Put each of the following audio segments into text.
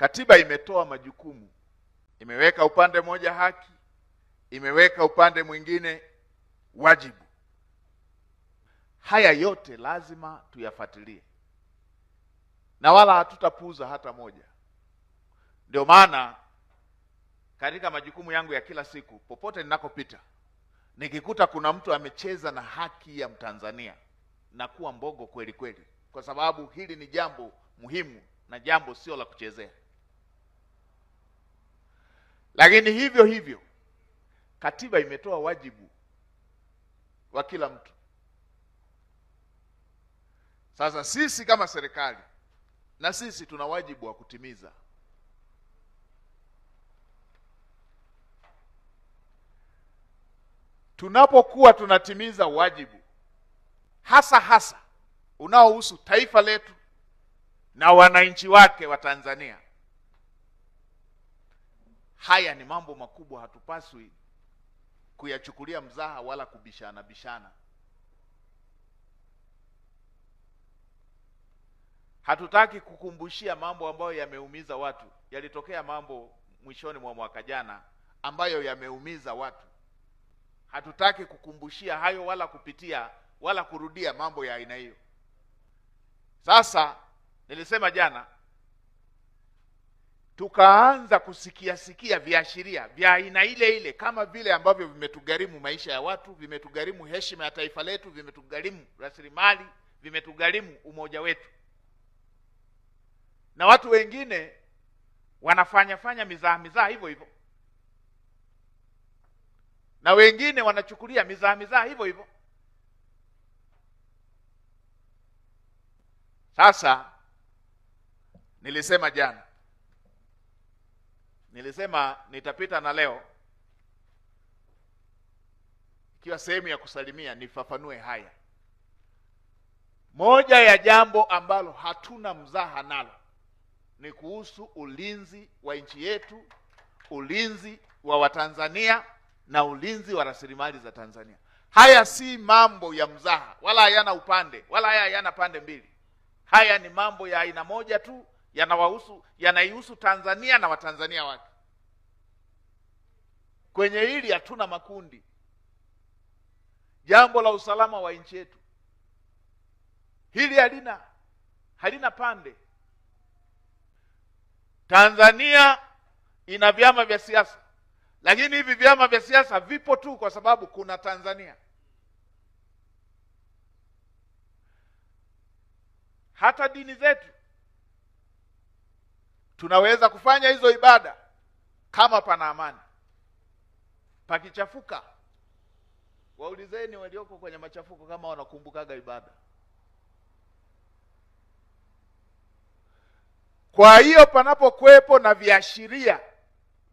Katiba imetoa majukumu, imeweka upande mmoja haki, imeweka upande mwingine wajibu. Haya yote lazima tuyafuatilie na wala hatutapuuza hata moja. Ndio maana katika majukumu yangu ya kila siku, popote ninakopita, nikikuta kuna mtu amecheza na haki ya Mtanzania, na kuwa mbogo kweli kweli, kwa sababu hili ni jambo muhimu na jambo sio la kuchezea. Lakini hivyo hivyo katiba imetoa wajibu wa kila mtu. Sasa sisi kama serikali, na sisi tuna wajibu wa kutimiza. Tunapokuwa tunatimiza wajibu hasa unaohusu taifa letu na wananchi wake wa Tanzania, haya ni mambo makubwa, hatupaswi kuyachukulia mzaha wala kubishana. Hatutaki kukumbushia mambo ambayo yameumiza watu. Yalitokea mambo mwishoni mwa mwaka jana ambayo yameumiza watu. Hatutaki kukumbushia hayo wala kupitia wala kurudia mambo ya aina hiyo. Sasa nilisema jana, tukaanza kusikia viashiria vya aina ile kama vile ambavyo vimetugharimu maisha ya watu, vimetugharimu heshima ya taifa letu, vimetugharimu rasilimali, vimetugharimu umoja wetu. Na watu wengine wanafanya mizaha hivyo, na wengine wanachukulia mizaha hivyo. Sasa nilisema jana, nilisema nitapita na leo, ikiwa sehemu ya kusalimia, nifafanue haya. Moja ya jambo ambalo hatuna mzaha nalo ni kuhusu ulinzi wa nchi yetu, ulinzi wa Watanzania na ulinzi wa rasilimali za Tanzania. Haya si mambo ya mzaha, wala hayana upande, wala hayana pande mbili. Haya ni mambo ya aina moja tu, yanaihusu Tanzania na Watanzania wake. Kwenye hili hatuna makundi. Jambo la usalama wa nchi yetu, hili halina pande. Tanzania ina vyama vya siasa, lakini hivi vyama vya siasa vipo tu kwa sababu kuna Tanzania. Hata dini zetu tunaweza kufanya hizo ibada kama pana amani. Pakichafuka, waulizeni walioko kwenye machafuko kama wanakumbukaga ibada. Kwa hiyo panapokuwepo na viashiria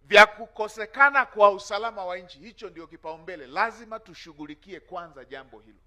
vya kukosekana kwa usalama wa nchi, hicho ndio kipaumbele. Lazima tushughulikie kwanza jambo hilo.